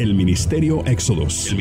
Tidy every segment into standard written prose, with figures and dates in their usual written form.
El Ministerio Éxodos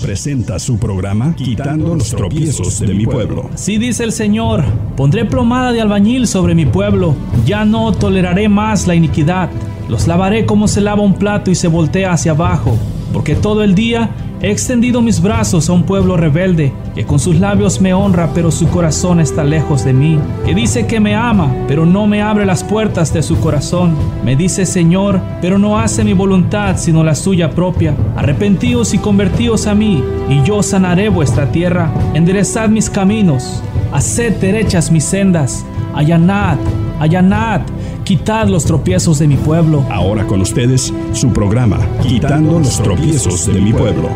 presenta su programa Quitando los tropiezos de mi pueblo. Así dice el Señor: pondré plomada de albañil sobre mi pueblo, ya no toleraré más la iniquidad. Los lavaré como se lava un plato y se voltea hacia abajo, porque todo el día he extendido mis brazos a un pueblo rebelde, que con sus labios me honra, pero su corazón está lejos de mí, que dice que me ama, pero no me abre las puertas de su corazón. Me dice Señor, pero no hace mi voluntad, sino la suya propia. Arrepentíos y convertíos a mí, y yo sanaré vuestra tierra. Enderezad mis caminos, haced derechas mis sendas. Allanad, allanad, quitad los tropiezos de mi pueblo. Ahora con ustedes, su programa Quitando los tropiezos de mi pueblo.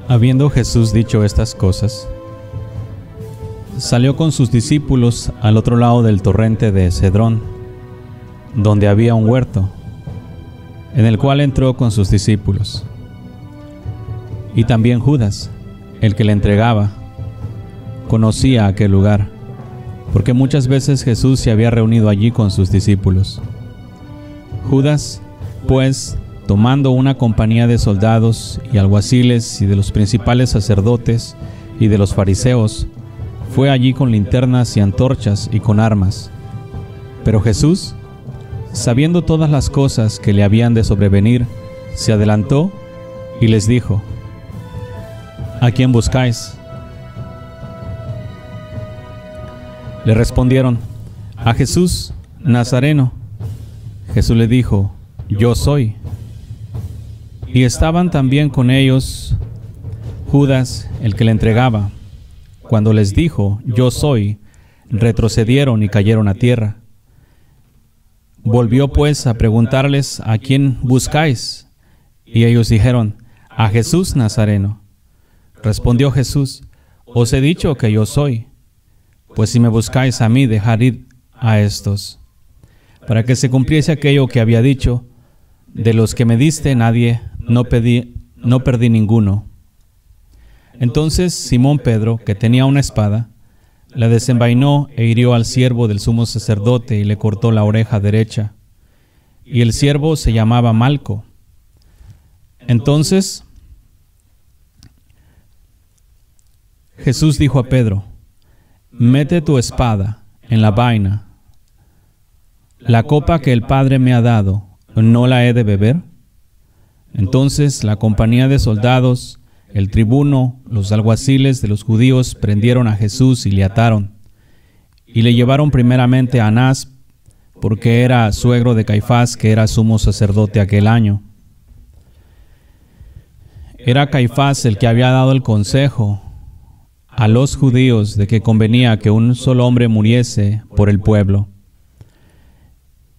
Habiendo Jesús dicho estas cosas, salió con sus discípulos al otro lado del torrente de Cedrón, donde había un huerto, en el cual entró con sus discípulos. Y también Judas, el que le entregaba, conocía aquel lugar, porque muchas veces Jesús se había reunido allí con sus discípulos. Judas, pues, tomando una compañía de soldados y alguaciles y de los principales sacerdotes y de los fariseos, fue allí con linternas y antorchas y con armas. Pero Jesús, sabiendo todas las cosas que le habían de sobrevenir, se adelantó y les dijo: ¿A quién buscáis? Le respondieron: a Jesús, Nazareno. Jesús le dijo: yo soy. Y estaban también con ellos Judas, el que le entregaba. Cuando les dijo: yo soy, retrocedieron y cayeron a tierra. Volvió pues a preguntarles: ¿a quién buscáis? Y ellos dijeron: a Jesús Nazareno. Respondió Jesús: os he dicho que yo soy. Pues si me buscáis a mí, dejad ir a estos. Para que se cumpliese aquello que había dicho: de los que me diste nadie, no perdí ninguno. Entonces Simón Pedro, que tenía una espada, la desenvainó e hirió al siervo del sumo sacerdote y le cortó la oreja derecha. Y el siervo se llamaba Malco. Entonces Jesús dijo a Pedro: mete tu espada en la vaina. La copa que el Padre me ha dado, ¿no la he de beber? Entonces la compañía de soldados, el tribuno, los alguaciles de los judíos prendieron a Jesús y le ataron. Y le llevaron primeramente a Anás, porque era suegro de Caifás, que era sumo sacerdote aquel año. Era Caifás el que había dado el consejo a los judíos de que convenía que un solo hombre muriese por el pueblo.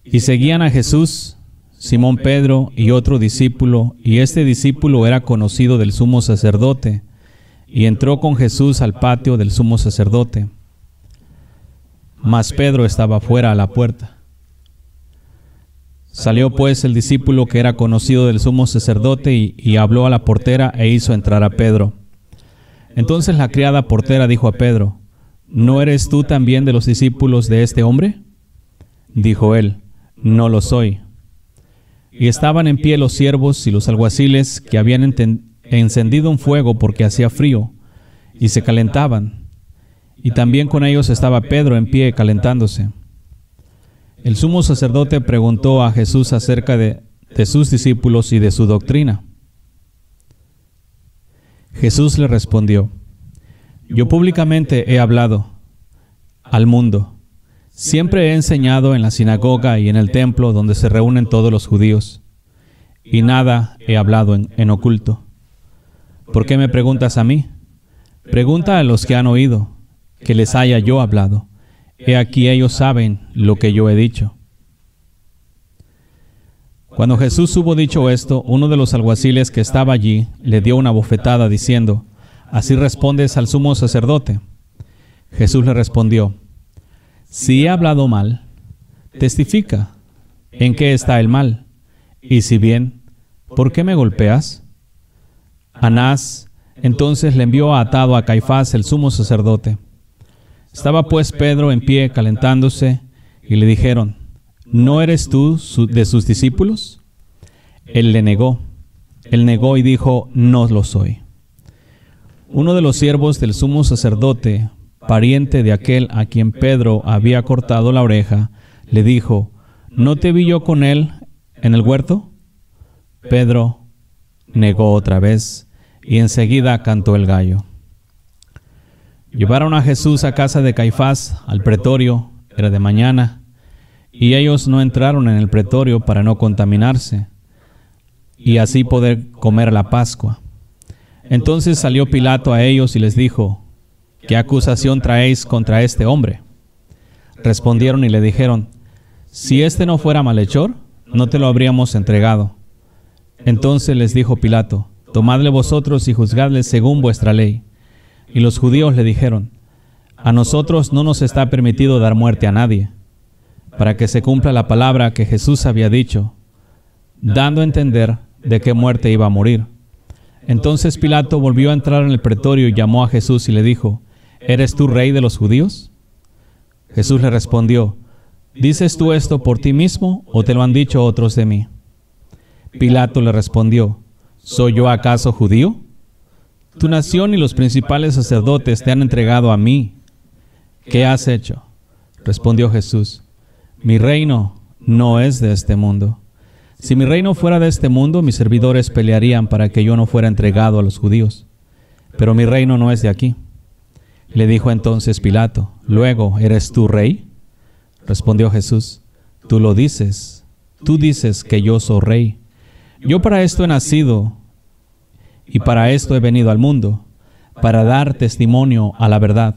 Y seguían a Jesús Simón Pedro y otro discípulo, y este discípulo era conocido del sumo sacerdote, y entró con Jesús al patio del sumo sacerdote. Mas Pedro estaba fuera a la puerta. Salió pues el discípulo que era conocido del sumo sacerdote y habló a la portera e hizo entrar a Pedro. Entonces la criada portera dijo a Pedro: ¿no eres tú también de los discípulos de este hombre? Dijo él: no lo soy. Y estaban en pie los siervos y los alguaciles que habían encendido un fuego porque hacía frío, y se calentaban. Y también con ellos estaba Pedro en pie calentándose. El sumo sacerdote preguntó a Jesús acerca de sus discípulos y de su doctrina. Jesús le respondió: yo públicamente he hablado al mundo. Siempre he enseñado en la sinagoga y en el templo donde se reúnen todos los judíos, y nada he hablado en oculto. ¿Por qué me preguntas a mí? Pregunta a los que han oído, que les haya yo hablado. He aquí ellos saben lo que yo he dicho. Cuando Jesús hubo dicho esto, uno de los alguaciles que estaba allí le dio una bofetada diciendo: ¿así respondes al sumo sacerdote? Jesús le respondió: si he hablado mal, testifica. ¿En qué está el mal? Y si bien, ¿por qué me golpeas? Anás entonces le envió atado a Caifás, el sumo sacerdote. Estaba pues Pedro en pie calentándose, y le dijeron: ¿no eres tú de sus discípulos? Él le negó. Él negó y dijo, no lo soy. Uno de los siervos del sumo sacerdote, pariente de aquel a quien Pedro había cortado la oreja, le dijo, ¿no te vi yo con él en el huerto? Pedro negó otra vez y enseguida cantó el gallo. Llevaron a Jesús a casa de Caifás, al pretorio, era de mañana, y ellos no entraron en el pretorio para no contaminarse, y así poder comer la Pascua. Entonces salió Pilato a ellos y les dijo, ¿qué acusación traéis contra este hombre? Respondieron y le dijeron, si este no fuera malhechor, no te lo habríamos entregado. Entonces les dijo Pilato, tomadle vosotros y juzgadle según vuestra ley. Y los judíos le dijeron, a nosotros no nos está permitido dar muerte a nadie, para que se cumpla la palabra que Jesús había dicho, dando a entender de qué muerte iba a morir. Entonces Pilato volvió a entrar en el pretorio y llamó a Jesús y le dijo, ¿eres tú rey de los judíos? Jesús le respondió, ¿dices tú esto por ti mismo o te lo han dicho otros de mí? Pilato le respondió, ¿soy yo acaso judío? Tu nación y los principales sacerdotes te han entregado a mí. ¿Qué has hecho? Respondió Jesús, mi reino no es de este mundo. Si mi reino fuera de este mundo, mis servidores pelearían para que yo no fuera entregado a los judíos. Pero mi reino no es de aquí. Le dijo entonces Pilato, luego, ¿eres tú rey? Respondió Jesús, tú lo dices. Tú dices que yo soy rey. Yo para esto he nacido y para esto he venido al mundo, para dar testimonio a la verdad.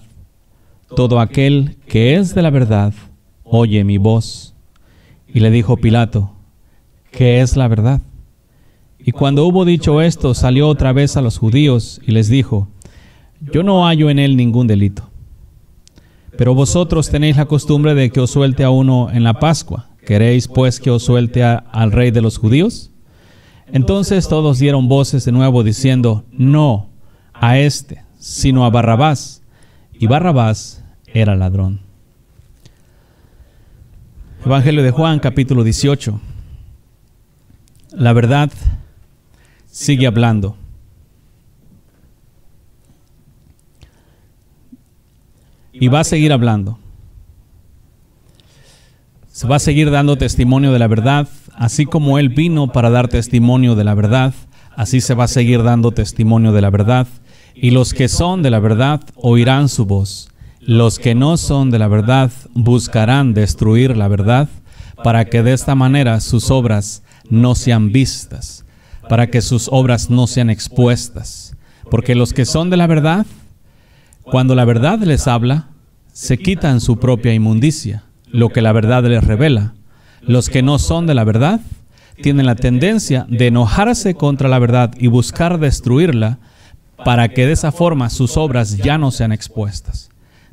Todo aquel que es de la verdad, oye mi voz. Y le dijo Pilato, ¿qué es la verdad? Y cuando hubo dicho esto, salió otra vez a los judíos y les dijo, yo no hallo en él ningún delito. Pero vosotros tenéis la costumbre de que os suelte a uno en la Pascua. ¿Queréis pues que os suelte al rey de los judíos? Entonces todos dieron voces de nuevo diciendo, no a este, sino a Barrabás. Y Barrabás era ladrón. Evangelio de Juan, capítulo 18. La verdad sigue hablando. Y va a seguir hablando. Se va a seguir dando testimonio de la verdad, así como Él vino para dar testimonio de la verdad, así se va a seguir dando testimonio de la verdad. Y los que son de la verdad oirán su voz. Los que no son de la verdad buscarán destruir la verdad, para que de esta manera sus obras no sean vistas, para que sus obras no sean expuestas. Porque los que son de la verdad, cuando la verdad les habla, se quitan su propia inmundicia, lo que la verdad les revela. Los que no son de la verdad tienen la tendencia de enojarse contra la verdad y buscar destruirla, para que de esa forma sus obras ya no sean expuestas.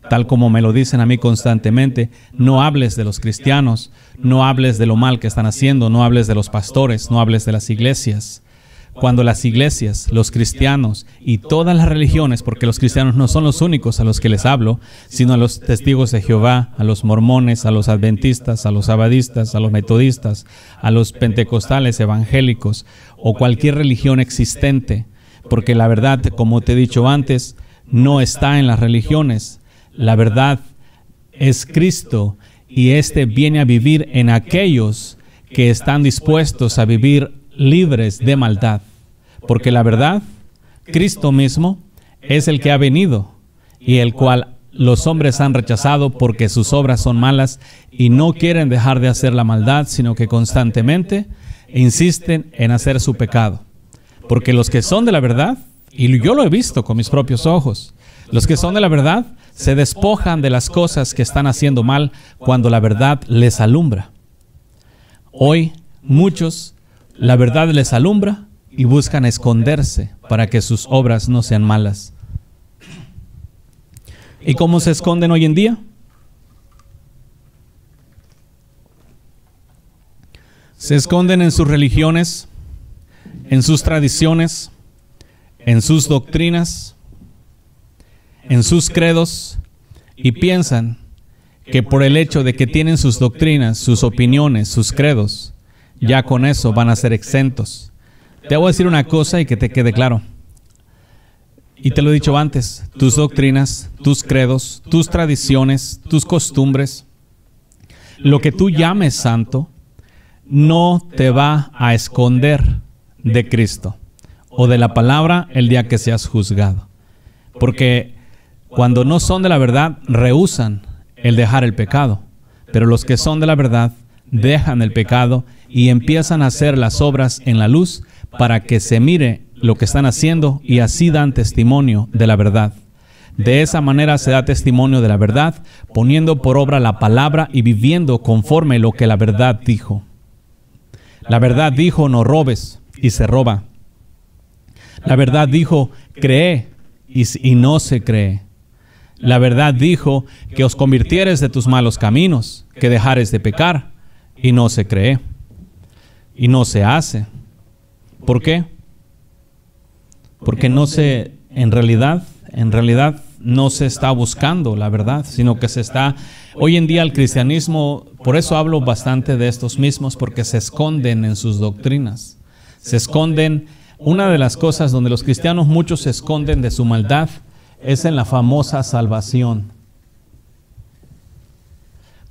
Tal como me lo dicen a mí constantemente, no hables de los cristianos, no hables de lo mal que están haciendo, no hables de los pastores, no hables de las iglesias. Cuando las iglesias, los cristianos y todas las religiones, porque los cristianos no son los únicos a los que les hablo, sino a los testigos de Jehová, a los mormones, a los adventistas, a los sabadistas, a los metodistas, a los pentecostales evangélicos o cualquier religión existente, porque la verdad, como te he dicho antes, no está en las religiones. La verdad es Cristo y éste viene a vivir en aquellos que están dispuestos a vivir libres de maldad. Porque la verdad, Cristo mismo, es el que ha venido y el cual los hombres han rechazado porque sus obras son malas y no quieren dejar de hacer la maldad, sino que constantemente insisten en hacer su pecado. Porque los que son de la verdad, y yo lo he visto con mis propios ojos, los que son de la verdad se despojan de las cosas que están haciendo mal cuando la verdad les alumbra. Hoy, muchos, la verdad les alumbra y buscan esconderse para que sus obras no sean malas. ¿Y cómo se esconden hoy en día? Se esconden en sus religiones, en sus tradiciones, en sus doctrinas, en sus credos, y piensan que por el hecho de que tienen sus doctrinas, sus opiniones, sus credos, ya con eso van a ser exentos. Te voy a decir una cosa y que te quede claro. Y te lo he dicho antes, tus doctrinas, tus credos, tus tradiciones, tus costumbres, lo que tú llames santo, no te va a esconder de Cristo o de la palabra el día que seas juzgado. Porque cuando no son de la verdad, rehúsan el dejar el pecado. Pero los que son de la verdad, dejan el pecado y empiezan a hacer las obras en la luz para que se mire lo que están haciendo y así dan testimonio de la verdad. De esa manera se da testimonio de la verdad, poniendo por obra la palabra y viviendo conforme lo que la verdad dijo. La verdad dijo, no robes, y se roba. La verdad dijo, cree, y no se cree. La verdad dijo, que os convirtieres de tus malos caminos, que dejares de pecar, y no se cree. Y no se hace. ¿Por qué? Porque en realidad no se está buscando la verdad, sino que se está, hoy en día el cristianismo, por eso hablo bastante de estos mismos, porque se esconden en sus doctrinas. Se esconden, una de las cosas donde los cristianos muchos se esconden de su maldad, es en la famosa salvación.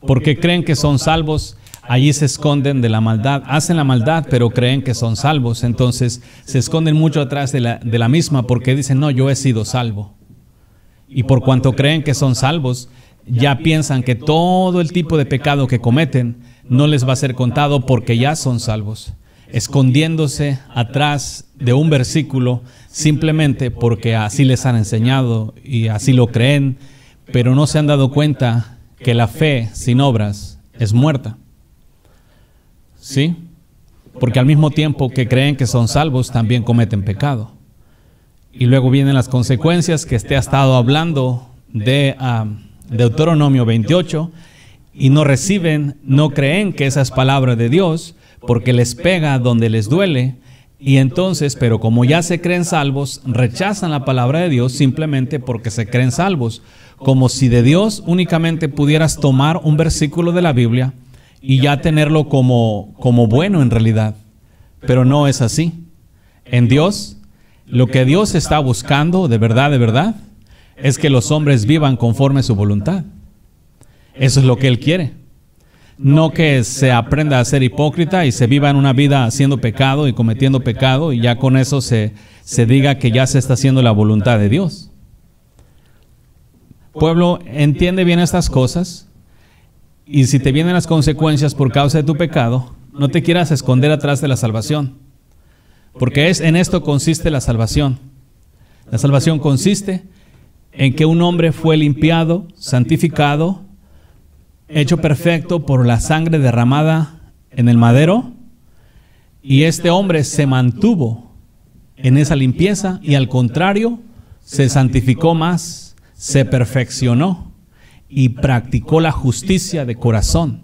Porque creen que son salvos, allí se esconden de la maldad, hacen la maldad, pero creen que son salvos. Entonces se esconden mucho atrás de la misma porque dicen, no, yo he sido salvo. Y por cuanto creen que son salvos, ya piensan que todo el tipo de pecado que cometen no les va a ser contado porque ya son salvos. Escondiéndose atrás de un versículo simplemente porque así les han enseñado y así lo creen, pero no se han dado cuenta que la fe sin obras es muerta. ¿Sí? Porque al mismo tiempo que creen que son salvos, también cometen pecado. Y luego vienen las consecuencias que ha estado hablando de Deuteronomio 28 y no creen que esa es palabra de Dios porque les pega donde les duele. Y entonces, pero como ya se creen salvos, rechazan la palabra de Dios simplemente porque se creen salvos. Como si de Dios únicamente pudieras tomar un versículo de la Biblia y ya tenerlo como bueno en realidad. Pero no es así. En Dios, lo que Dios está buscando de verdad, es que los hombres vivan conforme a su voluntad. Eso es lo que Él quiere. No que se aprenda a ser hipócrita y se viva en una vida haciendo pecado y cometiendo pecado y ya con eso se diga que ya se está haciendo la voluntad de Dios. Pueblo, entiende bien estas cosas y si te vienen las consecuencias por causa de tu pecado, no te quieras esconder atrás de la salvación. Porque en esto consiste la salvación. La salvación consiste en que un hombre fue limpiado, santificado, hecho perfecto por la sangre derramada en el madero, y este hombre se mantuvo en esa limpieza y al contrario, se santificó más, se perfeccionó y practicó la justicia de corazón,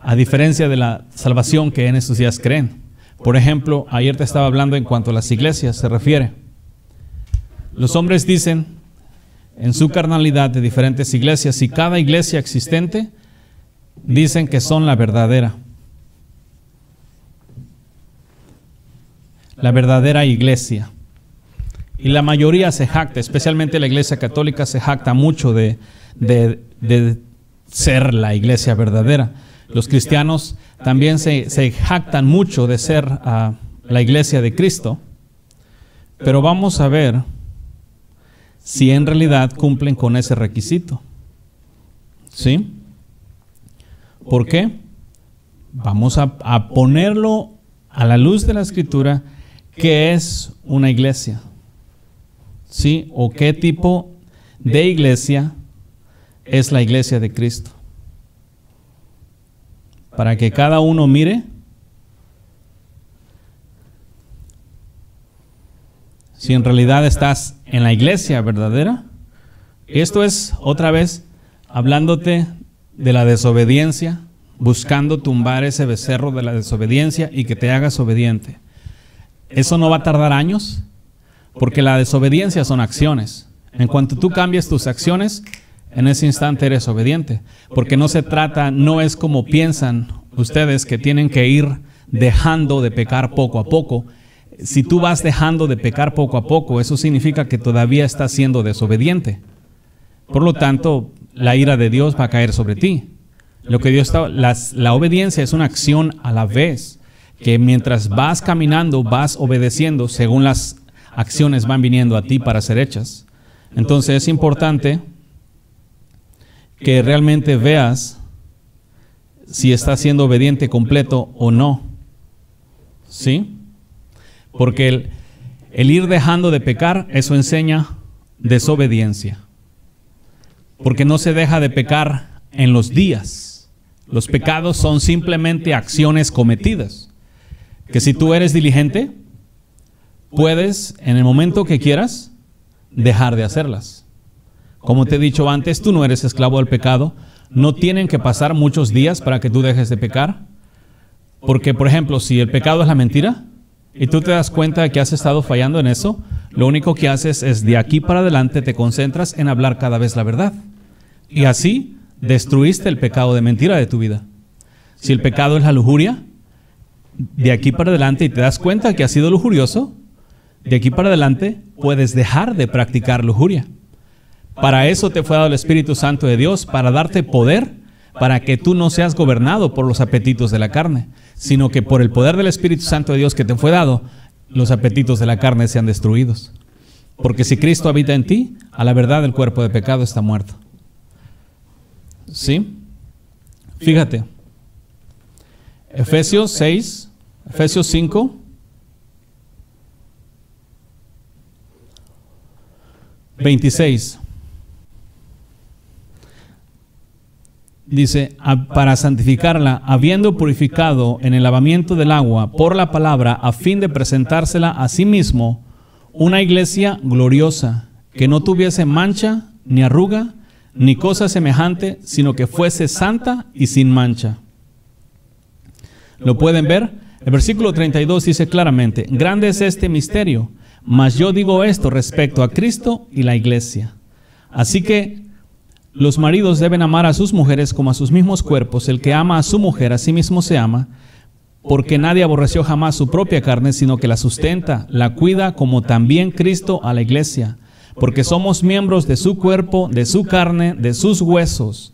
a diferencia de la salvación que en estos días creen. Por ejemplo, ayer te estaba hablando en cuanto a las iglesias se refiere. Los hombres dicen en su carnalidad de diferentes iglesias y cada iglesia existente dicen que son la verdadera iglesia. Y la mayoría se jacta, especialmente la iglesia católica se jacta mucho de ser la iglesia verdadera. Los cristianos también se jactan mucho de ser la iglesia de Cristo. Pero vamos a ver si en realidad cumplen con ese requisito. ¿Sí? ¿Por qué? Vamos a ponerlo a la luz de la Escritura, ¿qué es una iglesia? ¿Sí? ¿O qué tipo de iglesia es la iglesia de Cristo? Para que cada uno mire si en realidad estás en la iglesia verdadera. Esto es otra vez hablándote de la desobediencia, buscando tumbar ese becerro de la desobediencia y que te hagas obediente. Eso no va a tardar años, porque la desobediencia son acciones. En cuanto tú cambies tus acciones, en ese instante eres obediente. Porque no se trata, no es como piensan ustedes que tienen que ir dejando de pecar poco a poco. Si tú vas dejando de pecar poco a poco, eso significa que todavía estás siendo desobediente. Por lo tanto, la ira de Dios va a caer sobre ti. Lo que Dios está, la obediencia es una acción a la vez, que mientras vas caminando, vas obedeciendo según las acciones van viniendo a ti para ser hechas. Entonces es importante que realmente veas si estás siendo obediente completo o no. ¿Sí? Porque el ir dejando de pecar, eso enseña desobediencia. Porque no se deja de pecar en los días. Los pecados son simplemente acciones cometidas. Que si tú eres diligente, puedes, en el momento que quieras, dejar de hacerlas. Como te he dicho antes, tú no eres esclavo del pecado. No tienen que pasar muchos días para que tú dejes de pecar. Porque, por ejemplo, si el pecado es la mentira, y tú te das cuenta de que has estado fallando en eso, lo único que haces es de aquí para adelante te concentras en hablar cada vez la verdad. Y así destruiste el pecado de mentira de tu vida. Si el pecado es la lujuria, de aquí para adelante y te das cuenta que has sido lujurioso, de aquí para adelante puedes dejar de practicar lujuria. Para eso te fue dado el Espíritu Santo de Dios, para darte poder, para que tú no seas gobernado por los apetitos de la carne, sino que por el poder del Espíritu Santo de Dios que te fue dado, los apetitos de la carne sean destruidos. Porque si Cristo habita en ti, a la verdad el cuerpo de pecado está muerto. ¿Sí? Fíjate. Efesios 5. (26) Dice, para santificarla, habiendo purificado en el lavamiento del agua por la palabra, a fin de presentársela a sí mismo, una iglesia gloriosa, que no tuviese mancha, ni arruga, ni cosa semejante, sino que fuese santa y sin mancha. ¿Lo pueden ver? El versículo 32 dice claramente, grande es este misterio, mas yo digo esto respecto a Cristo y la iglesia. Así que los maridos deben amar a sus mujeres como a sus mismos cuerpos. El que ama a su mujer, a sí mismo se ama, porque nadie aborreció jamás su propia carne, sino que la sustenta, la cuida, como también Cristo a la iglesia. Porque somos miembros de su cuerpo, de su carne, de sus huesos.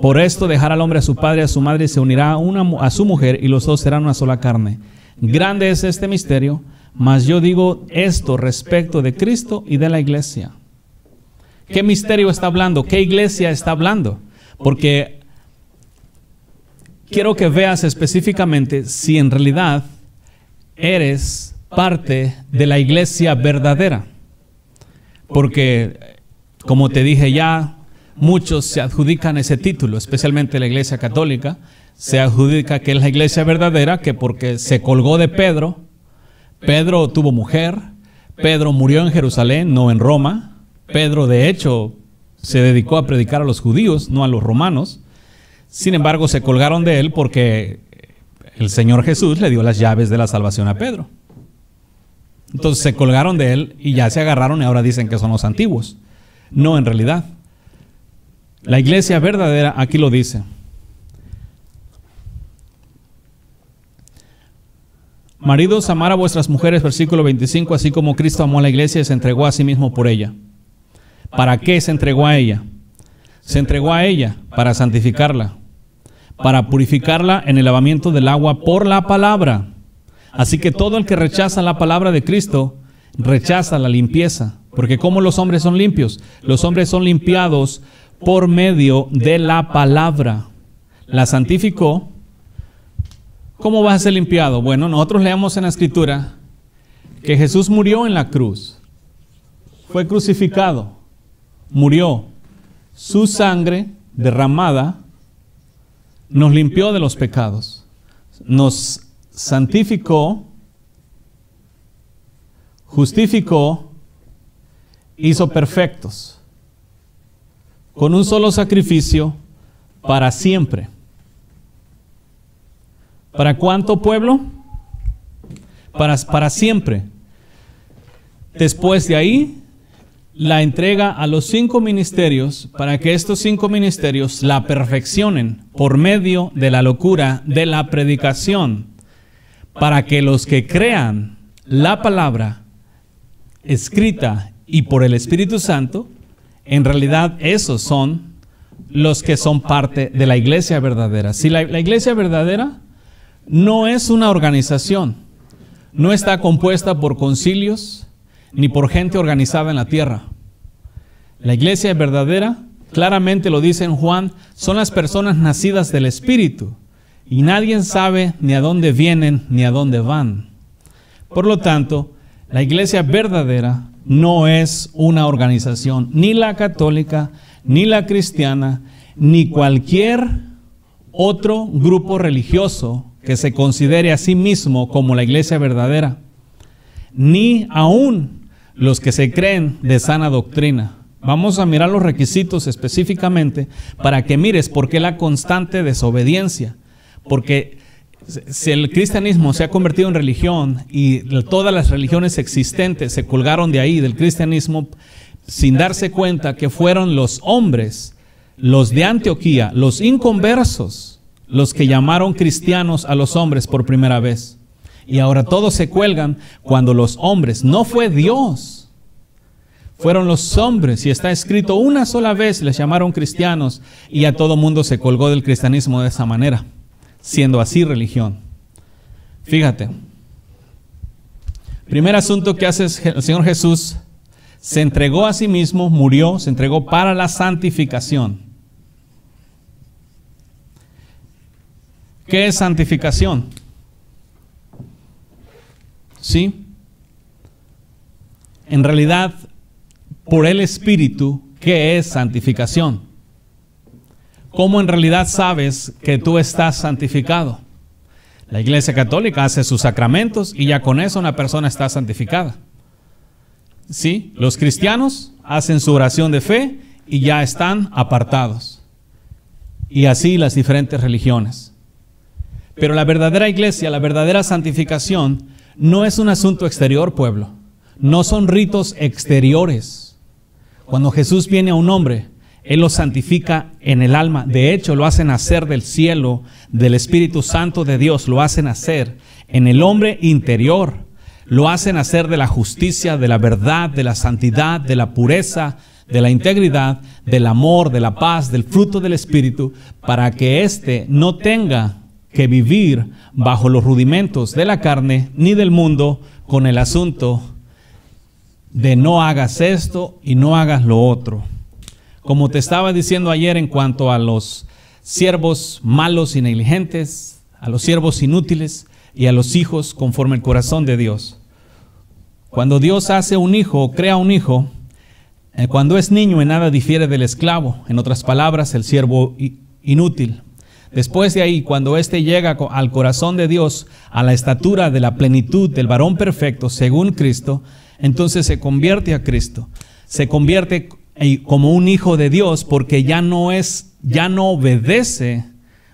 Por esto dejará al hombre a su padre y a su madre y se unirá a su mujer, y los dos serán una sola carne. Grande es este misterio, mas yo digo esto respecto de Cristo y de la iglesia. ¿Qué misterio está hablando? ¿Qué iglesia está hablando? Porque quiero que veas específicamente si en realidad eres parte de la iglesia verdadera. Porque, como te dije ya, muchos se adjudican ese título, especialmente la iglesia católica, se adjudica que es la iglesia verdadera, que porque se colgó de Pedro, Pedro tuvo mujer, Pedro murió en Jerusalén, no en Roma. Pedro, de hecho, se dedicó a predicar a los judíos, no a los romanos. Sin embargo, se colgaron de él porque el Señor Jesús le dio las llaves de la salvación a Pedro. Entonces se colgaron de él y ya se agarraron y ahora dicen que son los antiguos. No, en realidad. La iglesia verdadera, aquí lo dice. Maridos, amar a vuestras mujeres, versículo 25, así como Cristo amó a la iglesia y se entregó a sí mismo por ella. ¿Para qué se entregó a ella? Se entregó a ella para santificarla, para purificarla en el lavamiento del agua por la palabra. Así que todo el que rechaza la palabra de Cristo, rechaza la limpieza. Porque ¿cómo los hombres son limpios? Los hombres son limpiados por medio de la palabra. La santificó. ¿Cómo vas a ser limpiado? Bueno, nosotros leemos en la Escritura que Jesús murió en la cruz. Fue crucificado. Murió. Su sangre derramada nos limpió de los pecados. Nos santificó, justificó, hizo perfectos. Con un solo sacrificio para siempre. ¿Para cuánto pueblo? Para siempre. Después de ahí, la entrega a los 5 ministerios para que estos 5 ministerios la perfeccionen por medio de la locura de la predicación, para que los que crean la palabra escrita y por el Espíritu Santo, en realidad esos son los que son parte de la iglesia verdadera. Si la iglesia verdadera no es una organización, no está compuesta por concilios ni por gente organizada en la tierra. La iglesia verdadera, claramente lo dice en Juan, son las personas nacidas del Espíritu, y nadie sabe ni a dónde vienen ni a dónde van. Por lo tanto, la iglesia verdadera no es una organización, ni la católica, ni la cristiana, ni cualquier otro grupo religioso que se considere a sí mismo como la iglesia verdadera, ni aún los que se creen de sana doctrina. Vamos a mirar los requisitos específicamente para que mires por qué la constante desobediencia. Porque si el cristianismo se ha convertido en religión y todas las religiones existentes se colgaron de ahí, del cristianismo, sin darse cuenta que fueron los hombres, los de Antioquía, los inconversos, los que llamaron cristianos a los hombres por primera vez. Y ahora todos se cuelgan cuando los hombres, no fue Dios, fueron los hombres, y está escrito una sola vez les llamaron cristianos, y a todo mundo se colgó del cristianismo de esa manera, siendo así religión. Fíjate, primer asunto que hace el Señor Jesús, se entregó a sí mismo, murió, se entregó para la santificación. ¿Qué es santificación? ¿Sí? En realidad, por el Espíritu, ¿qué es santificación? ¿Cómo en realidad sabes que tú estás santificado? La Iglesia Católica hace sus sacramentos y ya con eso una persona está santificada. ¿Sí? Los cristianos hacen su oración de fe y ya están apartados. Y así las diferentes religiones. Pero la verdadera iglesia, la verdadera santificación, no es un asunto exterior, pueblo. No son ritos exteriores. Cuando Jesús viene a un hombre, Él lo santifica en el alma. De hecho, lo hace nacer del cielo, del Espíritu Santo de Dios. Lo hace nacer en el hombre interior. Lo hace nacer de la justicia, de la verdad, de la santidad, de la pureza, de la integridad, del amor, de la paz, del fruto del Espíritu, para que éste no tenga que vivir bajo los rudimentos de la carne ni del mundo con el asunto de no hagas esto y no hagas lo otro. Como te estaba diciendo ayer en cuanto a los siervos malos y negligentes, a los siervos inútiles y a los hijos conforme el corazón de Dios. Cuando Dios hace un hijo o crea un hijo, cuando es niño en nada difiere del esclavo, en otras palabras, el siervo inútil. Después de ahí, cuando éste llega al corazón de Dios, a la estatura de la plenitud del varón perfecto según Cristo, entonces se convierte a Cristo. Se convierte como un hijo de Dios porque ya no obedece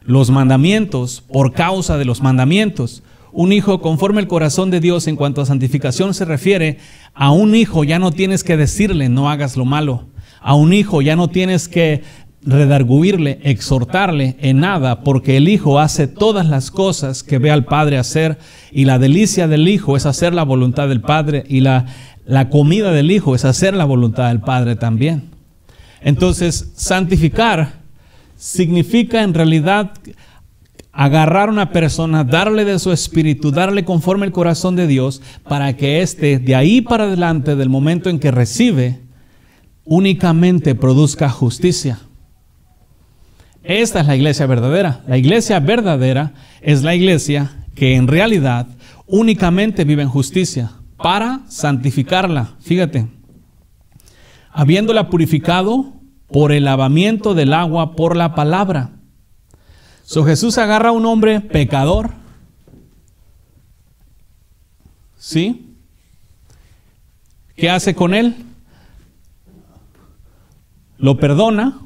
los mandamientos por causa de los mandamientos. Un hijo conforme al corazón de Dios en cuanto a santificación se refiere, a un hijo ya no tienes que decirle no hagas lo malo. A un hijo ya no tienes que redarguirle, exhortarle en nada, porque el hijo hace todas las cosas que ve al padre hacer, y la delicia del hijo es hacer la voluntad del padre, y la comida del hijo es hacer la voluntad del padre también. Entonces, santificar significa en realidad agarrar a una persona, darle de su espíritu, darle conforme el corazón de Dios, para que éste de ahí para adelante, del momento en que recibe, únicamente produzca justicia. Esta es la iglesia verdadera. La iglesia verdadera es la iglesia que en realidad únicamente vive en justicia para santificarla. Fíjate, habiéndola purificado por el lavamiento del agua por la palabra. Jesús agarra a un hombre pecador, ¿sí? ¿Qué hace con él? Lo perdona.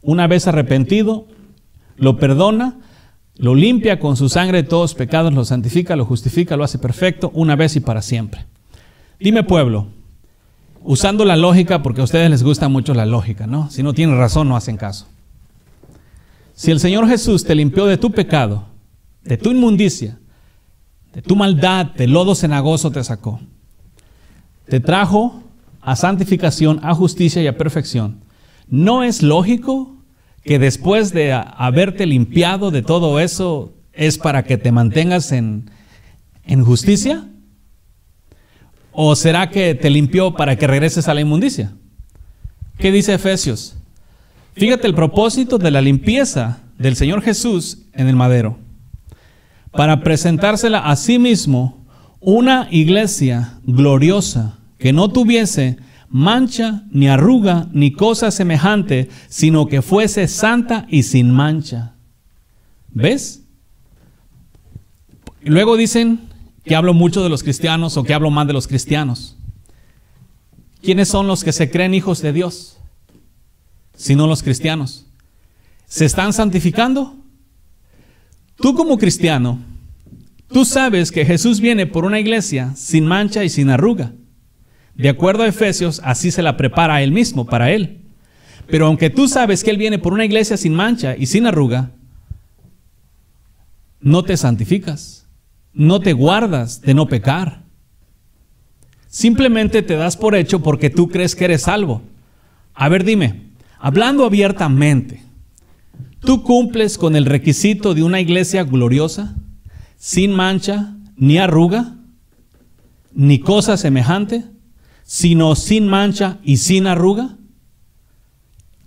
Una vez arrepentido, lo perdona, lo limpia con su sangre de todos pecados, lo santifica, lo justifica, lo hace perfecto, una vez y para siempre. Dime, pueblo, usando la lógica, porque a ustedes les gusta mucho la lógica, ¿no? Si no tienen razón, no hacen caso. Si el Señor Jesús te limpió de tu pecado, de tu inmundicia, de tu maldad, de lodo cenagoso te sacó, te trajo a santificación, a justicia y a perfección, ¿no es lógico que después de haberte limpiado de todo eso es para que te mantengas en justicia? ¿O será que te limpió para que regreses a la inmundicia? ¿Qué dice Efesios? Fíjate el propósito de la limpieza del Señor Jesús en el madero. Para presentársela a sí mismo una iglesia gloriosa que no tuviese mancha, ni arruga, ni cosa semejante, sino que fuese santa y sin mancha. ¿Ves? Y luego dicen que hablo mucho de los cristianos o que hablo más de los cristianos. ¿Quiénes son los que se creen hijos de Dios? Sino los cristianos. ¿Se están santificando? Tú como cristiano, tú sabes que Jesús viene por una iglesia sin mancha y sin arruga. De acuerdo a Efesios, así se la prepara Él mismo para Él. Pero aunque tú sabes que Él viene por una iglesia sin mancha y sin arruga, no te santificas. No te guardas de no pecar. Simplemente te das por hecho porque tú crees que eres salvo. A ver, dime, hablando abiertamente, ¿tú cumples con el requisito de una iglesia gloriosa, sin mancha, ni arruga, ni cosa semejante, sino sin mancha y sin arruga?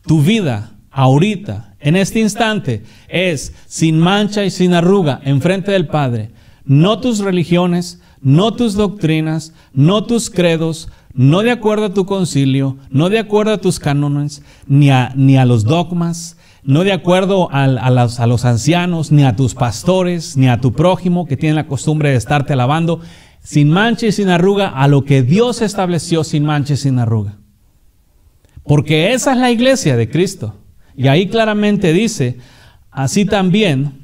Tu vida ahorita, en este instante, es sin mancha y sin arruga enfrente del Padre. No tus religiones, no tus doctrinas, no tus credos, no de acuerdo a tu concilio, no de acuerdo a tus cánones, ni a los dogmas, no de acuerdo a los ancianos, ni a tus pastores, ni a tu prójimo que tiene la costumbre de estarte alabando, sin mancha y sin arruga, a lo que Dios estableció sin mancha y sin arruga. Porque esa es la iglesia de Cristo. Y ahí claramente dice, así también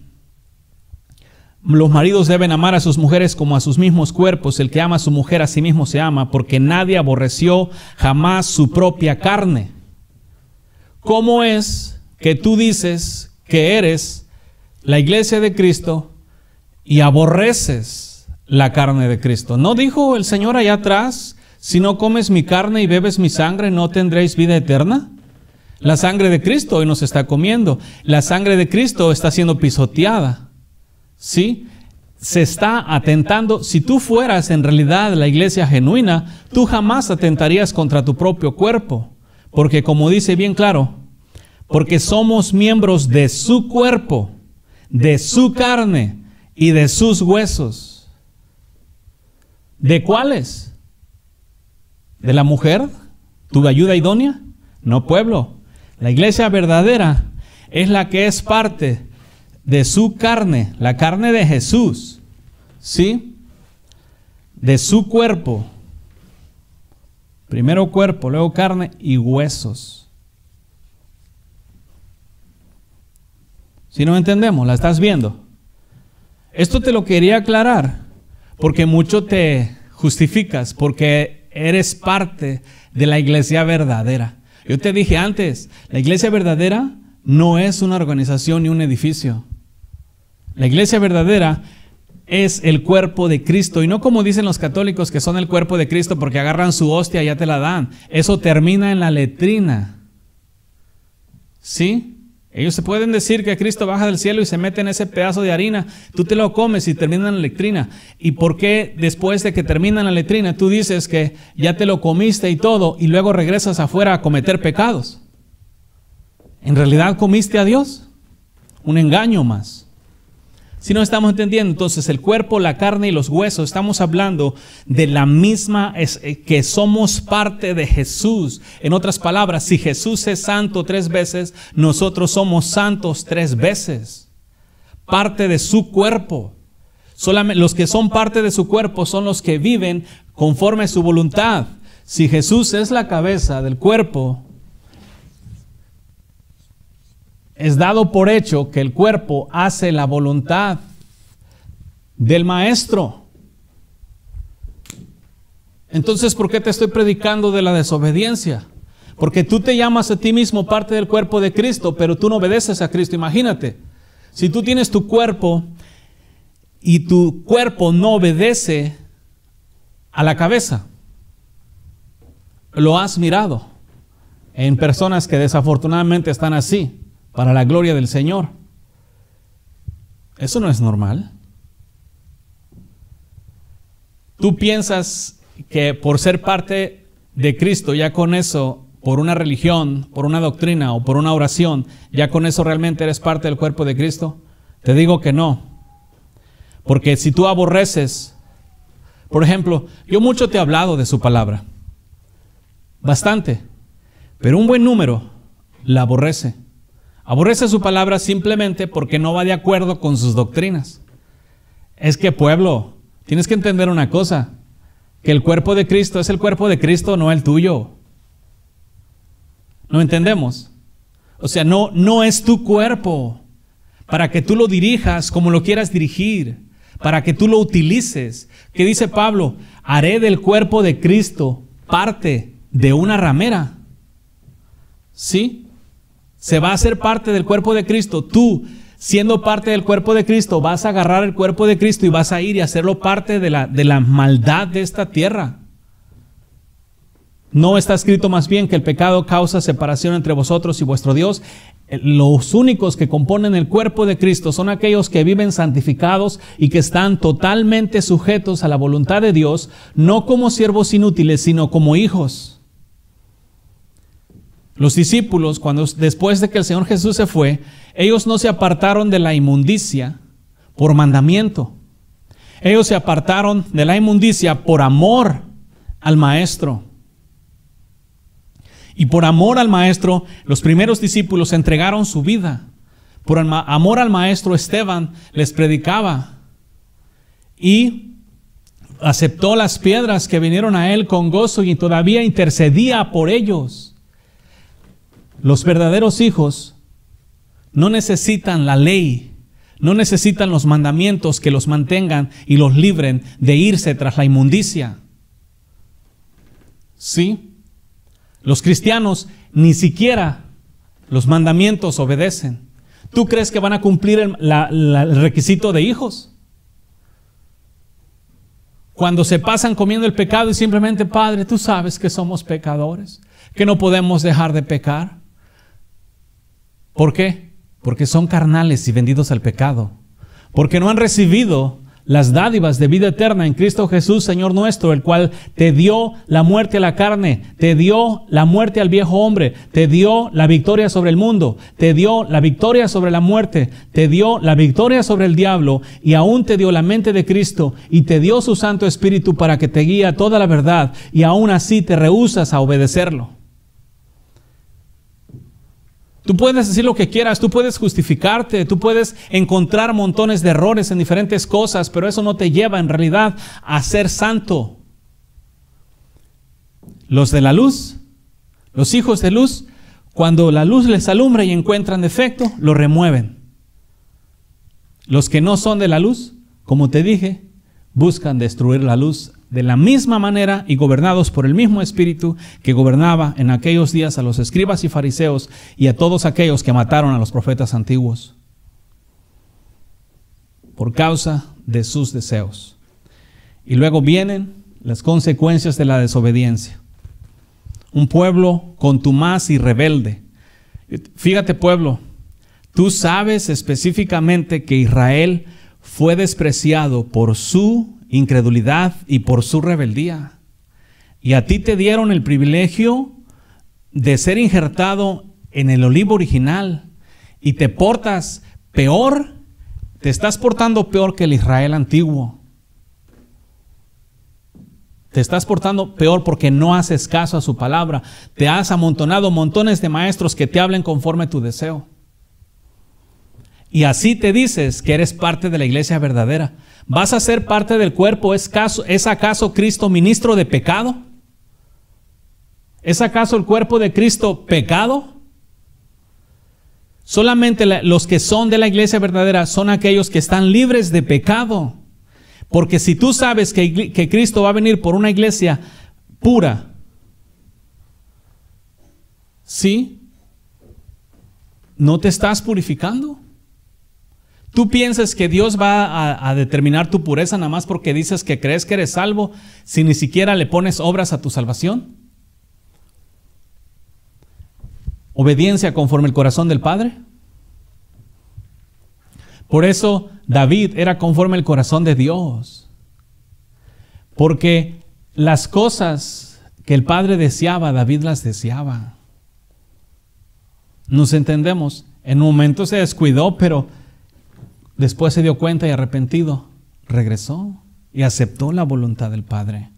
los maridos deben amar a sus mujeres como a sus mismos cuerpos. El que ama a su mujer a sí mismo se ama, porque nadie aborreció jamás su propia carne. ¿Cómo es que tú dices que eres la iglesia de Cristo y aborreces la carne de Cristo? ¿No dijo el Señor allá atrás, si no comes mi carne y bebes mi sangre, no tendréis vida eterna? La sangre de Cristo hoy nos está comiendo. La sangre de Cristo está siendo pisoteada. ¿Sí? Se está atentando. Si tú fueras en realidad la iglesia genuina, tú jamás atentarías contra tu propio cuerpo. Porque como dice bien claro, porque somos miembros de su cuerpo, de su carne y de sus huesos. ¿De cuáles? ¿De la mujer? ¿Tu ayuda idónea? No, pueblo. La iglesia verdadera es la que es parte de su carne, la carne de Jesús, ¿sí? De su cuerpo. Primero cuerpo, luego carne y huesos. Si no entendemos, ¿la estás viendo? Esto te lo quería aclarar, porque mucho te justificas, porque eres parte de la iglesia verdadera. Yo te dije antes, la iglesia verdadera no es una organización ni un edificio. La iglesia verdadera es el cuerpo de Cristo, y no como dicen los católicos que son el cuerpo de Cristo porque agarran su hostia y ya te la dan. Eso termina en la letrina. ¿Sí? Ellos se pueden decir que Cristo baja del cielo y se mete en ese pedazo de harina. Tú te lo comes y termina en la letrina. ¿Y por qué después de que termina en la letrina tú dices que ya te lo comiste y todo y luego regresas afuera a cometer pecados? ¿En realidad comiste a Dios? Un engaño más. Si no estamos entendiendo, entonces el cuerpo, la carne y los huesos, estamos hablando de la misma, que somos parte de Jesús. En otras palabras, si Jesús es santo 3 veces, nosotros somos santos 3 veces. Parte de su cuerpo. Solamente los que son parte de su cuerpo son los que viven conforme a su voluntad. Si Jesús es la cabeza del cuerpo, es dado por hecho que el cuerpo hace la voluntad del maestro. Entonces, ¿por qué te estoy predicando de la desobediencia? Porque tú te llamas a ti mismo parte del cuerpo de Cristo, pero tú no obedeces a Cristo. Imagínate, si tú tienes tu cuerpo y tu cuerpo no obedece a la cabeza. Lo has mirado en personas que desafortunadamente están así, para la gloria del Señor. Eso no es normal. Tú piensas que por ser parte de Cristo, ya con eso, por una religión, por una doctrina o por una oración, ya con eso realmente eres parte del cuerpo de Cristo. Te digo que no. Porque si tú aborreces, por ejemplo, yo mucho te he hablado de su palabra. Bastante. Pero un buen número la aborrece. Aborrece su palabra simplemente porque no va de acuerdo con sus doctrinas. Es que, pueblo, tienes que entender una cosa, que el cuerpo de Cristo es el cuerpo de Cristo, no el tuyo. ¿No entendemos? O sea, no es tu cuerpo para que tú lo dirijas como lo quieras dirigir, para que tú lo utilices. ¿Qué dice Pablo? Haré del cuerpo de Cristo parte de una ramera. ¿Sí? Se va a hacer parte del cuerpo de Cristo. Tú, siendo parte del cuerpo de Cristo, vas a agarrar el cuerpo de Cristo y vas a ir y hacerlo parte de la maldad de esta tierra. ¿No está escrito más bien que el pecado causa separación entre vosotros y vuestro Dios? Los únicos que componen el cuerpo de Cristo son aquellos que viven santificados y que están totalmente sujetos a la voluntad de Dios, no como siervos inútiles, sino como hijos. Los discípulos, después de que el Señor Jesús se fue, ellos no se apartaron de la inmundicia por mandamiento. Ellos se apartaron de la inmundicia por amor al Maestro. Y por amor al Maestro, los primeros discípulos entregaron su vida. Por amor al Maestro, Esteban les predicaba y aceptó las piedras que vinieron a él con gozo y todavía intercedía por ellos. Los verdaderos hijos no necesitan la ley, no necesitan los mandamientos que los mantengan y los libren de irse tras la inmundicia. ¿Sí? Los cristianos ni siquiera los mandamientos obedecen. ¿Tú crees que van a cumplir el requisito de hijos? Cuando se pasan comiendo el pecado y simplemente, Padre, tú sabes que somos pecadores, que no podemos dejar de pecar. ¿Por qué? Porque son carnales y vendidos al pecado. Porque no han recibido las dádivas de vida eterna en Cristo Jesús, Señor nuestro, el cual te dio la muerte a la carne, te dio la muerte al viejo hombre, te dio la victoria sobre el mundo, te dio la victoria sobre la muerte, te dio la victoria sobre el diablo y aún te dio la mente de Cristo y te dio su Santo Espíritu para que te guíe a toda la verdad y aún así te rehusas a obedecerlo. Tú puedes decir lo que quieras, tú puedes justificarte, tú puedes encontrar montones de errores en diferentes cosas, pero eso no te lleva en realidad a ser santo. Los de la luz, los hijos de luz, cuando la luz les alumbra y encuentran defecto, lo remueven. Los que no son de la luz, como te dije, buscan destruir la luz de la misma manera y gobernados por el mismo espíritu que gobernaba en aquellos días a los escribas y fariseos y a todos aquellos que mataron a los profetas antiguos por causa de sus deseos. Y luego vienen las consecuencias de la desobediencia. Un pueblo contumaz y rebelde. Fíjate, pueblo, tú sabes específicamente que Israel fue despreciado por su incredulidad y por su rebeldía. Y a ti te dieron el privilegio de ser injertado en el olivo original y te portas peor, te estás portando peor que el Israel antiguo. Te estás portando peor porque no haces caso a su palabra. Te has amontonado montones de maestros que te hablen conforme a tu deseo. Y así te dices que eres parte de la iglesia verdadera. ¿Vas a ser parte del cuerpo? ¿Es acaso Cristo ministro de pecado? ¿Es acaso el cuerpo de Cristo pecado? Solamente los que son de la iglesia verdadera son aquellos que están libres de pecado. Porque si tú sabes que Cristo va a venir por una iglesia pura. ¿Sí? ¿No te estás purificando? ¿Tú piensas que Dios va a determinar tu pureza nada más porque dices que crees que eres salvo si ni siquiera le pones obras a tu salvación? ¿Obediencia conforme el corazón del Padre? Por eso David era conforme el corazón de Dios. Porque las cosas que el Padre deseaba, David las deseaba. Nos entendemos. En un momento se descuidó, pero después se dio cuenta y arrepentido, regresó y aceptó la voluntad del Padre.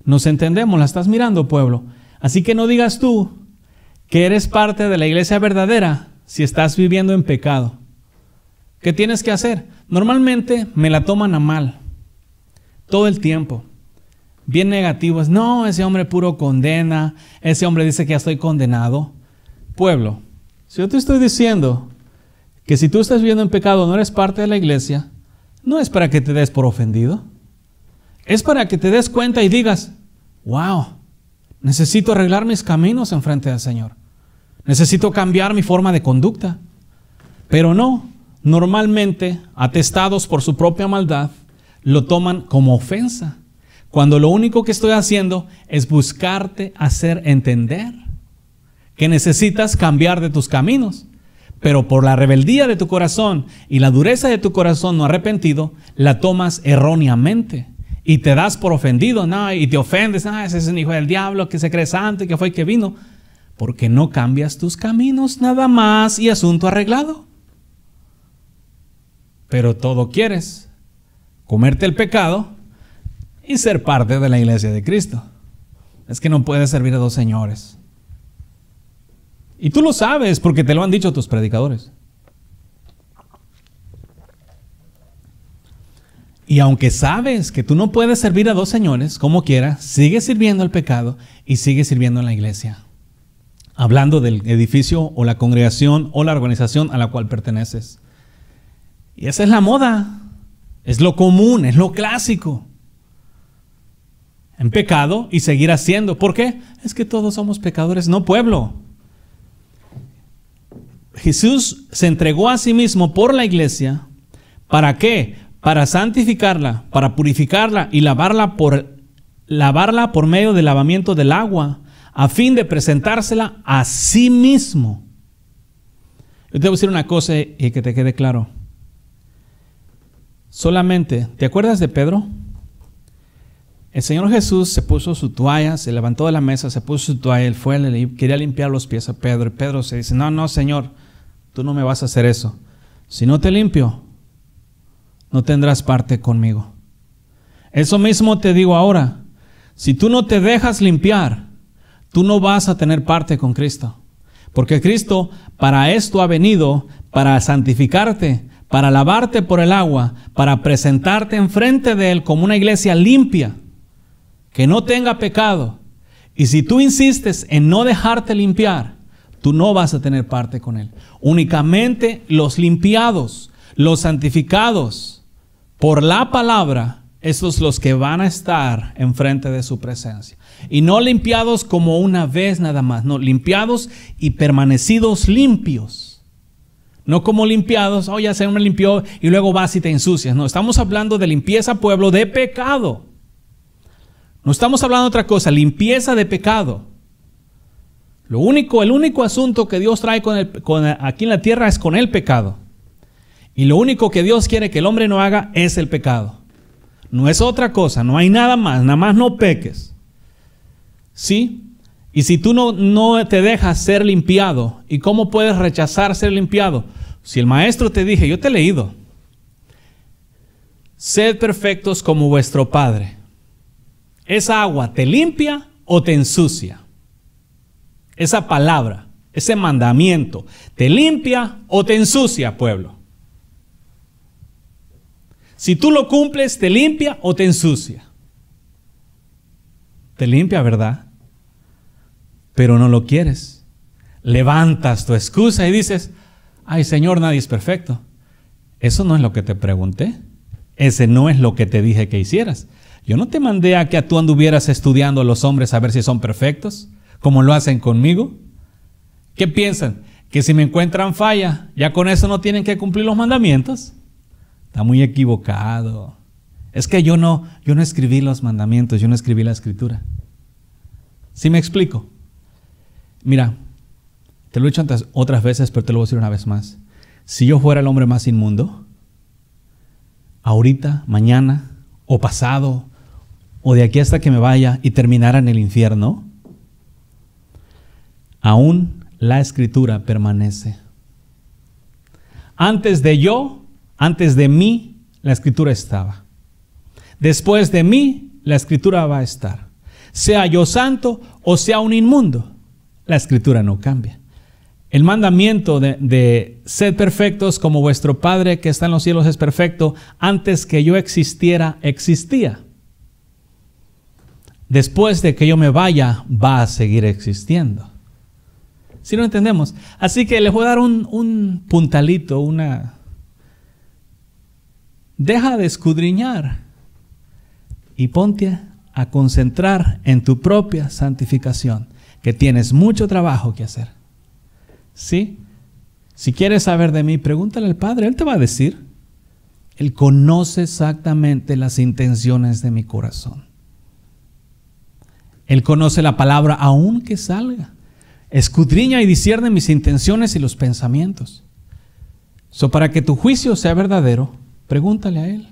Nos entendemos, la estás mirando, pueblo. Así que no digas tú que eres parte de la iglesia verdadera si estás viviendo en pecado. ¿Qué tienes que hacer? Normalmente me la toman a mal, todo el tiempo. Bien negativos. No, ese hombre puro condena, ese hombre dice que ya estoy condenado. Pueblo, si yo te estoy diciendo que si tú estás viviendo en pecado no eres parte de la iglesia, no es para que te des por ofendido. Es para que te des cuenta y digas, wow, necesito arreglar mis caminos en frente del Señor. Necesito cambiar mi forma de conducta. Pero no, normalmente, atestados por su propia maldad, lo toman como ofensa. Cuando lo único que estoy haciendo es buscarte hacer entender que necesitas cambiar de tus caminos. Pero por la rebeldía de tu corazón y la dureza de tu corazón no arrepentido, la tomas erróneamente y te das por ofendido, ¿no? Y te ofendes, ese es un hijo del diablo que se cree santo y que fue y que vino, porque no cambias tus caminos nada más y asunto arreglado. Pero todo quieres, comerte el pecado y ser parte de la iglesia de Cristo. Es que no puedes servir a dos señores. Y tú lo sabes porque te lo han dicho tus predicadores. Y aunque sabes que tú no puedes servir a dos señores, como quiera, sigues sirviendo al pecado y sigues sirviendo en la iglesia. Hablando del edificio o la congregación o la organización a la cual perteneces. Y esa es la moda. Es lo común, es lo clásico. En pecado y seguir haciendo. ¿Por qué? Es que todos somos pecadores, no pueblo. Jesús se entregó a sí mismo por la iglesia. ¿Para qué? Para santificarla, para purificarla y lavarla por medio del lavamiento del agua, a fin de presentársela a sí mismo. Yo te voy a decir una cosa y que te quede claro. Solamente, ¿te acuerdas de Pedro? El Señor Jesús se puso su toalla, se levantó de la mesa, se puso su toalla, él fue, quería limpiar los pies a Pedro. Y Pedro se dice, no, Señor, tú no me vas a hacer eso. Si no te limpio, no tendrás parte conmigo. Eso mismo te digo ahora. Si tú no te dejas limpiar, tú no vas a tener parte con Cristo. Porque Cristo para esto ha venido, para santificarte, para lavarte por el agua, para presentarte enfrente de Él como una iglesia limpia, que no tenga pecado. Y si tú insistes en no dejarte limpiar, tú no vas a tener parte con Él. Únicamente los limpiados, los santificados por la palabra, esos los que van a estar enfrente de su presencia. Y no limpiados como una vez nada más, no, limpiados y permanecidos limpios. No como limpiados, ya se me limpió y luego vas y te ensucias. No, estamos hablando de limpieza, pueblo, de pecado. No estamos hablando de otra cosa, limpieza de pecado. El único asunto que Dios trae aquí en la tierra es con el pecado. Y lo único que Dios quiere que el hombre no haga es el pecado. No es otra cosa, no hay nada más no peques. ¿Sí? Y si tú no te dejas ser limpiado, ¿y cómo puedes rechazar ser limpiado? Si el maestro te dije, yo te he leído, sed perfectos como vuestro Padre. ¿Esa agua te limpia o te ensucia? Esa palabra, ese mandamiento, ¿te limpia o te ensucia, pueblo? Si tú lo cumples, ¿te limpia o te ensucia? Te limpia, ¿verdad? Pero no lo quieres. Levantas tu excusa y dices, ay Señor, nadie es perfecto. Eso no es lo que te pregunté. ese no es lo que te dije que hicieras. Yo no te mandé a que tú anduvieras estudiando a los hombres a ver si son perfectos, como lo hacen conmigo. ¿Qué piensan? Que si me encuentran falla, ya con eso no tienen que cumplir los mandamientos. Está muy equivocado. Es que yo no escribí los mandamientos, yo no escribí la escritura. ¿Sí me explico? Mira, te lo he dicho otras veces, pero te lo voy a decir una vez más. Si yo fuera el hombre más inmundo, ahorita, mañana, o pasado, o de aquí hasta que me vaya y terminara en el infierno, aún la escritura permanece. Antes de mí, la escritura estaba. Después de mí, la escritura va a estar. Sea yo santo o sea un inmundo, la escritura no cambia. El mandamiento de sed perfectos como vuestro Padre que está en los cielos es perfecto, antes que yo existiera, existía. Después de que yo me vaya, va a seguir existiendo. ¿Sí lo entendemos? Así que les voy a dar un puntalito, Deja de escudriñar y ponte a concentrar en tu propia santificación, que tienes mucho trabajo que hacer. ¿Sí? Si quieres saber de mí, pregúntale al Padre, Él te va a decir. Él conoce exactamente las intenciones de mi corazón. Él conoce la palabra aún que salga. Escudriña y discierne mis intenciones y los pensamientos. Para que tu juicio sea verdadero, pregúntale a Él.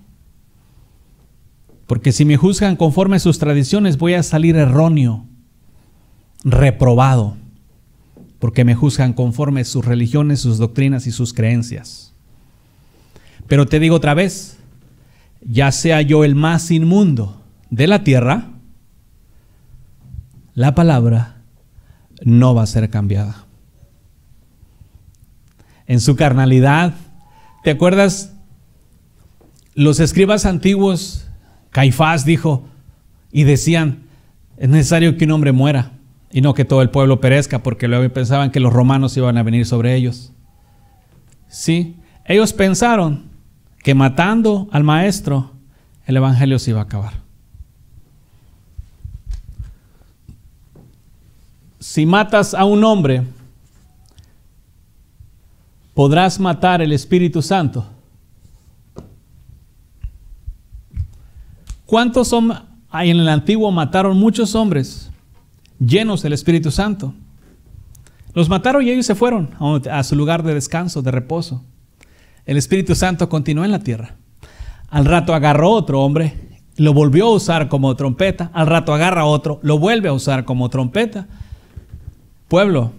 Porque si me juzgan conforme a sus tradiciones, voy a salir erróneo, reprobado. Porque me juzgan conforme a sus religiones, sus doctrinas y sus creencias. Pero te digo otra vez, ya sea yo el más inmundo de la tierra, la palabra no va a ser cambiada. En su carnalidad, ¿te acuerdas? Los escribas antiguos, Caifás dijo y decían, es necesario que un hombre muera y no que todo el pueblo perezca, porque luego pensaban que los romanos iban a venir sobre ellos. Sí, ellos pensaron que matando al maestro, el evangelio se iba a acabar. Si matas a un hombre, ¿podrás matar el Espíritu Santo? ¿Cuántos hay en el antiguo? Mataron muchos hombres llenos del Espíritu Santo. Los mataron y ellos se fueron a su lugar de descanso, de reposo. El Espíritu Santo continuó en la tierra. Al rato agarró otro hombre, lo volvió a usar como trompeta. Al rato agarra otro, lo vuelve a usar como trompeta. Pueblo,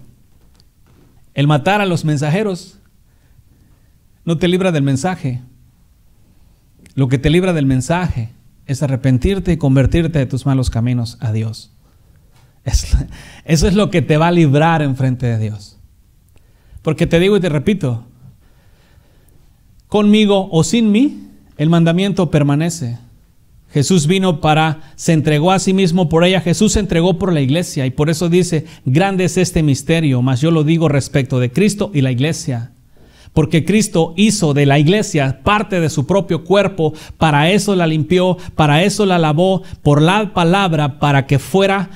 el matar a los mensajeros no te libra del mensaje. Lo que te libra del mensaje es arrepentirte y convertirte de tus malos caminos a Dios. Eso es lo que te va a librar en frente de Dios. Porque te digo y te repito, conmigo o sin mí, el mandamiento permanece. Jesús vino se entregó a sí mismo por ella. Jesús se entregó por la iglesia y por eso dice, grande es este misterio, mas yo lo digo respecto de Cristo y la iglesia. Porque Cristo hizo de la iglesia parte de su propio cuerpo, para eso la limpió, para eso la lavó, por la palabra, para que fuera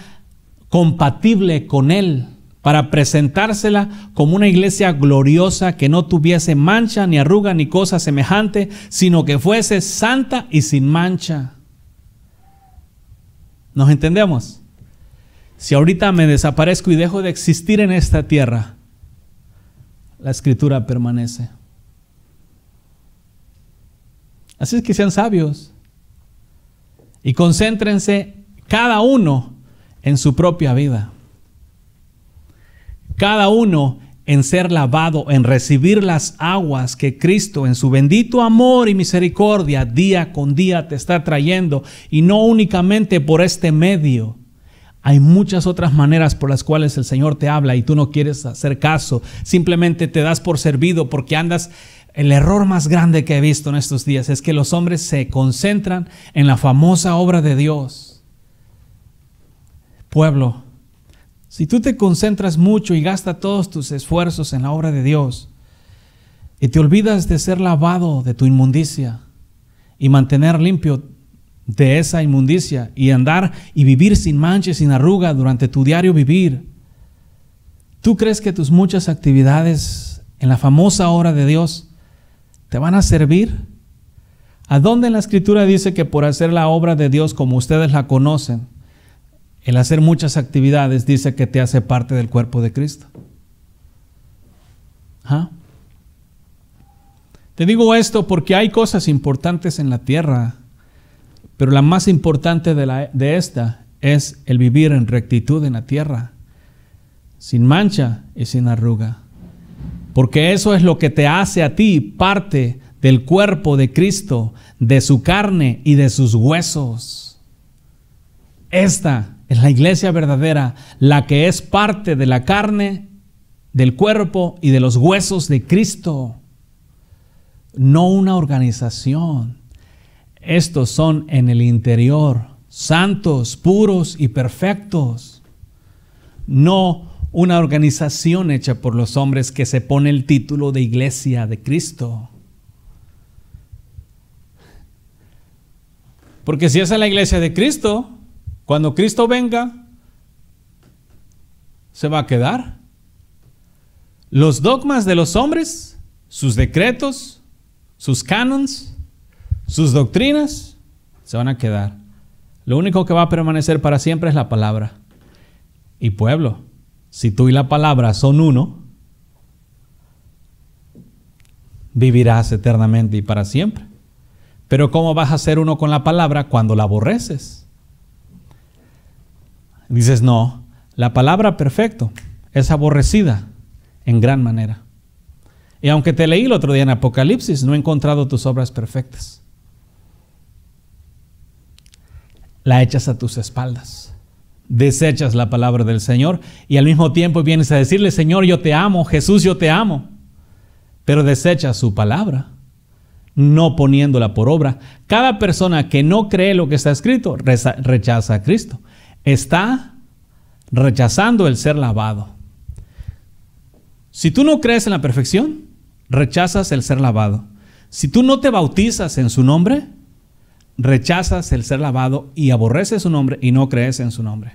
compatible con Él, para presentársela como una iglesia gloriosa que no tuviese mancha, ni arruga, ni cosa semejante, sino que fuese santa y sin mancha. ¿Nos entendemos? Si ahorita me desaparezco y dejo de existir en esta tierra, la escritura permanece. Así es que sean sabios y concéntrense cada uno en su propia vida. Cada uno en ser lavado, en recibir las aguas que Cristo en su bendito amor y misericordia día con día te está trayendo, y no únicamente por este medio. Hay muchas otras maneras por las cuales el Señor te habla y tú no quieres hacer caso. Simplemente te das por servido porque andas. El error más grande que he visto en estos días es que los hombres se concentran en la famosa obra de Dios. Pueblo, si tú te concentras mucho y gastas todos tus esfuerzos en la obra de Dios y te olvidas de ser lavado de tu inmundicia y mantener limpio de esa inmundicia y andar y vivir sin mancha, sin arruga durante tu diario vivir. ¿Tú crees que tus muchas actividades en la famosa obra de Dios te van a servir? ¿A dónde en la Escritura dice que por hacer la obra de Dios como ustedes la conocen, el hacer muchas actividades dice que te hace parte del cuerpo de Cristo? ¿Ah? Te digo esto porque hay cosas importantes en la tierra, pero la más importante de esta es el vivir en rectitud en la tierra, sin mancha y sin arruga. Porque eso es lo que te hace a ti parte del cuerpo de Cristo, de su carne y de sus huesos. Esta es la iglesia verdadera, la que es parte de la carne, del cuerpo y de los huesos de Cristo. No una organización. Estos son en el interior, santos, puros y perfectos. No una organización hecha por los hombres que se pone el título de iglesia de Cristo. Porque si esa es la iglesia de Cristo, cuando Cristo venga, se va a quedar. Los dogmas de los hombres, sus decretos, sus canons, sus doctrinas, se van a quedar. Lo único que va a permanecer para siempre es la palabra. Y pueblo, si tú y la palabra son uno, vivirás eternamente y para siempre. Pero ¿cómo vas a ser uno con la palabra cuando la aborreces? Dices, no, la palabra perfecto es aborrecida en gran manera. Y aunque te leí el otro día en Apocalipsis, no he encontrado tus obras perfectas. La echas a tus espaldas. Desechas la palabra del Señor y al mismo tiempo vienes a decirle, Señor, yo te amo, Jesús, yo te amo. Pero desechas su palabra, no poniéndola por obra. Cada persona que no cree lo que está escrito, rechaza a Cristo. Está rechazando el ser lavado. Si tú no crees en la perfección, rechazas el ser lavado. Si tú no te bautizas en su nombre, rechazas el ser lavado y aborreces su nombre y no crees en su nombre.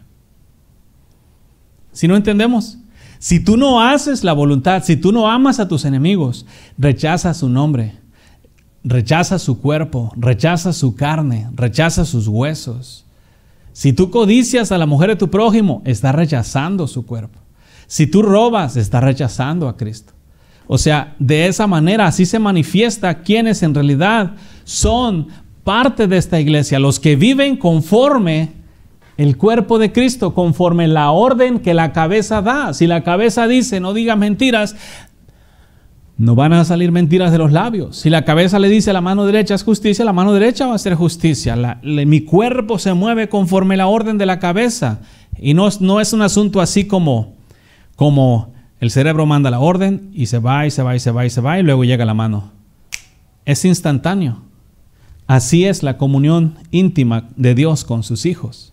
Si no entendemos, si tú no haces la voluntad, si tú no amas a tus enemigos, rechazas su nombre, rechazas su cuerpo, rechazas su carne, rechazas sus huesos. Si tú codicias a la mujer de tu prójimo, estás rechazando su cuerpo. Si tú robas, estás rechazando a Cristo. O sea, de esa manera así se manifiesta quienes en realidad son parte de esta iglesia, los que viven conforme el cuerpo de Cristo, conforme la orden que la cabeza da. Si la cabeza dice no digas mentiras, no van a salir mentiras de los labios. Si la cabeza le dice a la mano derecha es justicia, la mano derecha va a ser justicia. Mi cuerpo se mueve conforme la orden de la cabeza. Y no es un asunto así como el cerebro manda la orden y se va y luego llega la mano. Es instantáneo. Así es la comunión íntima de Dios con sus hijos.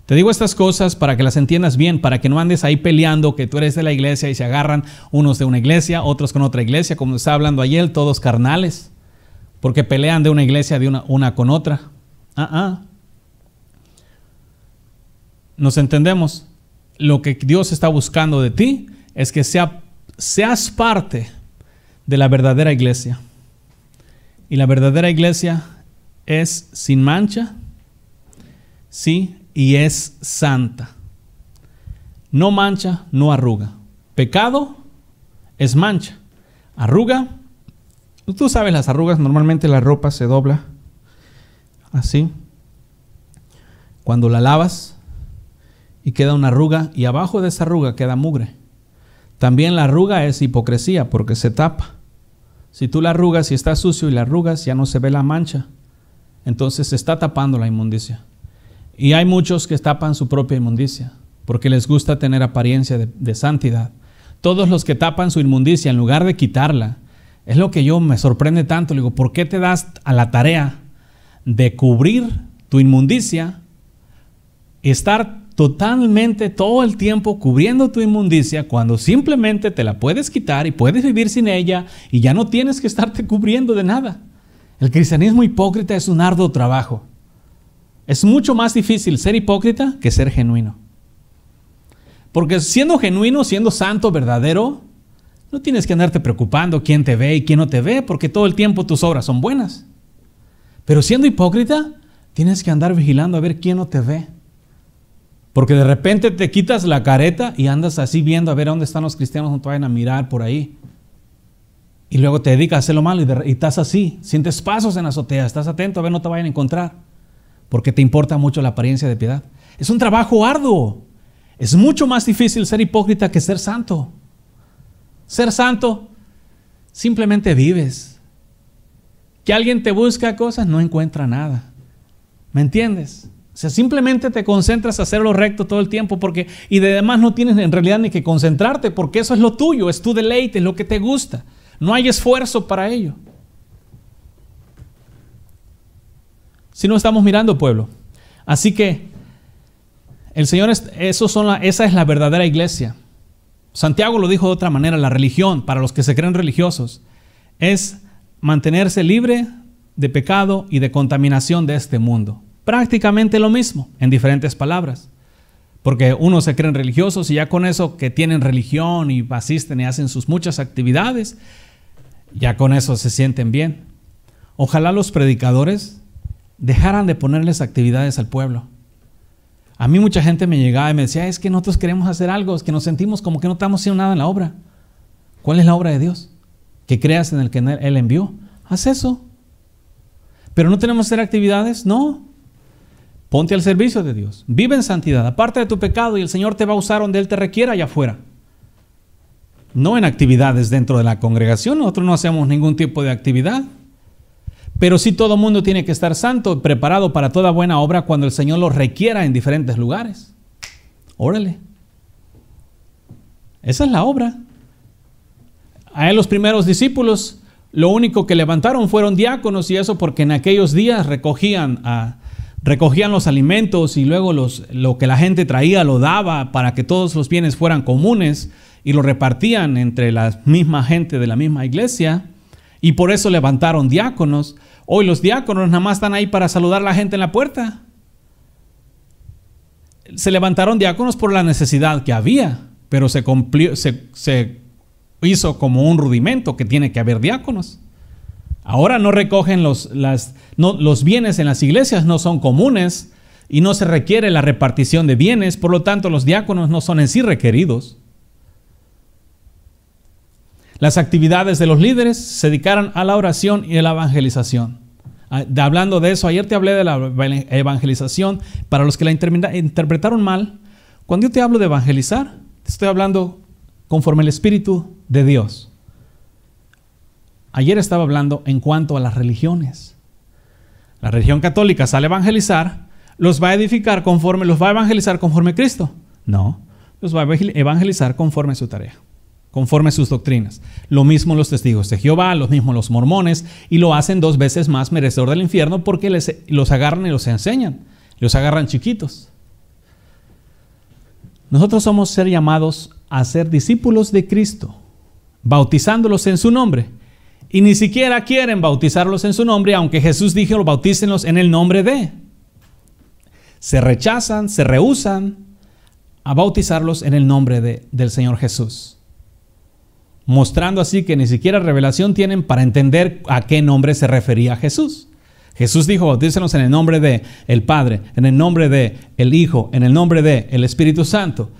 Te digo estas cosas para que las entiendas bien, para que no andes ahí peleando que tú eres de la iglesia y se agarran unos de una iglesia, otros con otra iglesia, como estaba hablando ayer, todos carnales, porque pelean de una iglesia de una con otra. Nos entendemos. Lo que Dios está buscando de ti es que seas parte de la verdadera iglesia. Y la verdadera iglesia es sin mancha, sí, y es santa. No mancha, no arruga. Pecado es mancha. Arruga, tú sabes las arrugas, normalmente la ropa se dobla así. Cuando la lavas y queda una arruga y abajo de esa arruga queda mugre. También la arruga es hipocresía porque se tapa. Si tú la arrugas y está sucio y la arrugas, ya no se ve la mancha. Entonces se está tapando la inmundicia. Y hay muchos que tapan su propia inmundicia porque les gusta tener apariencia de santidad. Todos los que tapan su inmundicia en lugar de quitarla, es lo que me sorprende tanto. Le digo, ¿por qué te das a la tarea de cubrir tu inmundicia y estar totalmente todo el tiempo cubriendo tu inmundicia cuando simplemente te la puedes quitar y puedes vivir sin ella y ya no tienes que estarte cubriendo de nada? El cristianismo hipócrita es un arduo trabajo. Es mucho más difícil ser hipócrita que ser genuino. Porque siendo genuino, siendo santo, verdadero, no tienes que andarte preocupando quién te ve y quién no te ve, porque todo el tiempo tus obras son buenas. Pero siendo hipócrita, tienes que andar vigilando a ver quién no te ve. Porque de repente te quitas la careta y andas así viendo a ver dónde están los cristianos, no te vayan a mirar por ahí. Y luego te dedicas a hacer lo malo y estás así, sientes pasos en la azotea, estás atento a ver no te vayan a encontrar, porque te importa mucho la apariencia de piedad. Es un trabajo arduo. Es mucho más difícil ser hipócrita que ser santo. Ser santo, simplemente vives. Que alguien te busca cosas, no encuentra nada. ¿Me entiendes? O sea, simplemente te concentras a hacer lo recto todo el tiempo y de demás no tienes en realidad ni que concentrarte, porque eso es lo tuyo, es tu deleite, es lo que te gusta. No hay esfuerzo para ello. Si no estamos mirando, pueblo. Así que el Señor, esa es la verdadera iglesia. Santiago lo dijo de otra manera: la religión, para los que se creen religiosos, es mantenerse libre de pecado y de contaminación de este mundo. Prácticamente lo mismo, en diferentes palabras. Porque unos se creen religiosos y ya con eso que tienen religión y asisten y hacen sus muchas actividades, ya con eso se sienten bien. Ojalá los predicadores dejaran de ponerles actividades al pueblo. A mí mucha gente me llegaba y me decía: es que nosotros queremos hacer algo, es que nos sentimos como que no estamos haciendo nada en la obra. ¿Cuál es la obra de Dios? Que creas en el que Él envió. Haz eso. ¿Pero no tenemos que hacer actividades? No. Ponte al servicio de Dios. Vive en santidad. Aparte de tu pecado, y el Señor te va a usar donde Él te requiera allá afuera. No en actividades dentro de la congregación. Nosotros no hacemos ningún tipo de actividad. Pero sí, todo mundo tiene que estar santo, preparado para toda buena obra cuando el Señor lo requiera en diferentes lugares. Órale. Esa es la obra. A él, los primeros discípulos, lo único que levantaron fueron diáconos, y eso porque en aquellos días recogían los alimentos y luego lo que la gente traía lo daba para que todos los bienes fueran comunes y lo repartían entre la misma gente de la misma iglesia, y por eso levantaron diáconos. Hoy los diáconos nada más están ahí para saludar a la gente en la puerta. Se levantaron diáconos por la necesidad que había, pero se hizo como un rudimento que tiene que haber diáconos. Ahora no recogen los bienes en las iglesias, no son comunes y no se requiere la repartición de bienes, por lo tanto los diáconos no son en sí requeridos. Las actividades de los líderes se dedicaron a la oración y a la evangelización. Hablando de eso, ayer te hablé de la evangelización. Para los que la interpretaron mal, cuando yo te hablo de evangelizar, te estoy hablando conforme al Espíritu de Dios. Ayer estaba hablando en cuanto a las religiones. La religión católica sale a evangelizar, los va a evangelizar conforme a Cristo. No, los va a evangelizar conforme a su tarea, conforme a sus doctrinas. Lo mismo los testigos de Jehová, lo mismo los mormones, y lo hacen 2 veces más merecedor del infierno porque los agarran y los enseñan, los agarran chiquitos. Nosotros somos ser llamados a ser discípulos de Cristo, bautizándolos en su nombre. Y ni siquiera quieren bautizarlos en su nombre, aunque Jesús dijo: bautícenlos en el nombre de. Se rechazan, se rehúsan a bautizarlos en el nombre del Señor Jesús, mostrando así que ni siquiera revelación tienen para entender a qué nombre se refería Jesús. Jesús dijo: bautícenlos en el nombre de el Padre, en el nombre de el Hijo, en el nombre de el Espíritu Santo.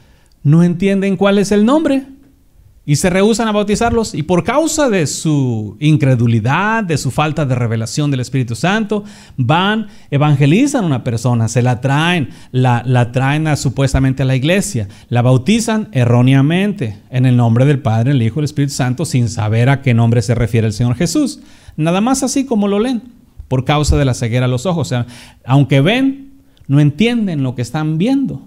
No entienden cuál es el nombre y se rehúsan a bautizarlos, y por causa de su incredulidad, de su falta de revelación del Espíritu Santo, van, evangelizan a una persona, se la traen, la traen supuestamente a la iglesia, la bautizan erróneamente en el nombre del Padre, el Hijo y el Espíritu Santo, sin saber a qué nombre se refiere el Señor Jesús. Nada más así como lo leen, por causa de la ceguera de los ojos. O sea, aunque ven, no entienden lo que están viendo.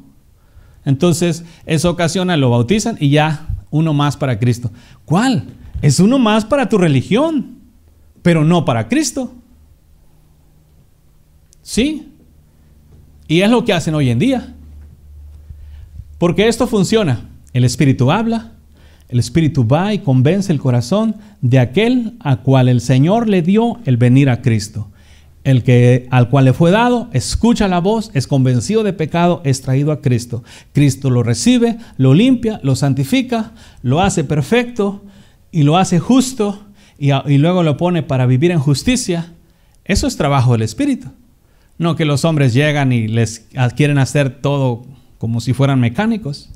Entonces, eso ocasiona, lo bautizan y ya uno más para Cristo. ¿Cuál? Es uno más para tu religión, pero no para Cristo. Sí. Y es lo que hacen hoy en día. Porque esto funciona. El Espíritu habla, El Espíritu va y convence el corazón de aquel a cual el Señor le dio el venir a Cristo. Al cual le fue dado, escucha la voz, es convencido de pecado, es traído a Cristo. Cristo lo recibe, lo limpia, lo santifica, lo hace perfecto y lo hace justo y luego lo pone para vivir en justicia. Eso es trabajo del Espíritu. No que los hombres llegan y les quieren hacer todo como si fueran mecánicos,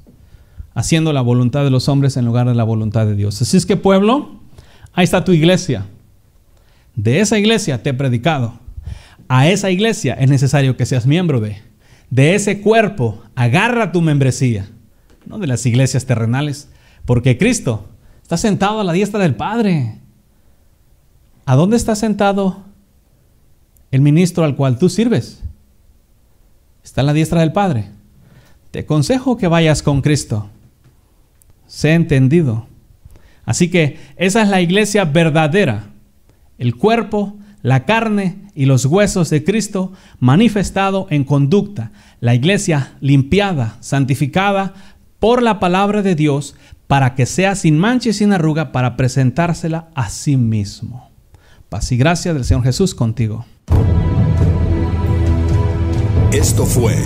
haciendo la voluntad de los hombres en lugar de la voluntad de Dios. Así es que, pueblo, ahí está tu iglesia. De esa iglesia te he predicado. A esa iglesia es necesario que seas miembro de. De ese cuerpo, agarra tu membresía. No de las iglesias terrenales. Porque Cristo está sentado a la diestra del Padre. ¿A dónde está sentado el ministro al cual tú sirves? Está a la diestra del Padre. Te aconsejo que vayas con Cristo. Sé entendido. Así que esa es la iglesia verdadera. El cuerpo, la carne y los huesos de Cristo manifestado en conducta. La iglesia limpiada, santificada por la palabra de Dios para que sea sin mancha y sin arruga para presentársela a sí mismo. Paz y gracia del Señor Jesús contigo. Esto fue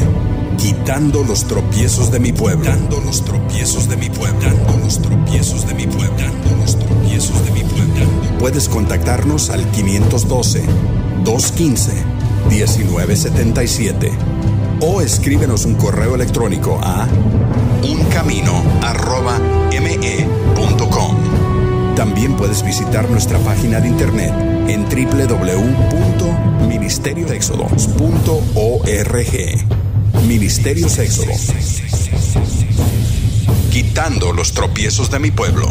Quitando los tropiezos de mi pueblo. Quitando los tropiezos de mi pueblo. Quitando los tropiezos de mi pueblo. Quitando los tropiezos de mi pueblo. Puedes contactarnos al 512-215-1977 o escríbenos un correo electrónico a uncamino@me.com. También puedes visitar nuestra página de internet en www.ministerioexodos.org. Ministerios Éxodo. Quitando los tropiezos de mi pueblo.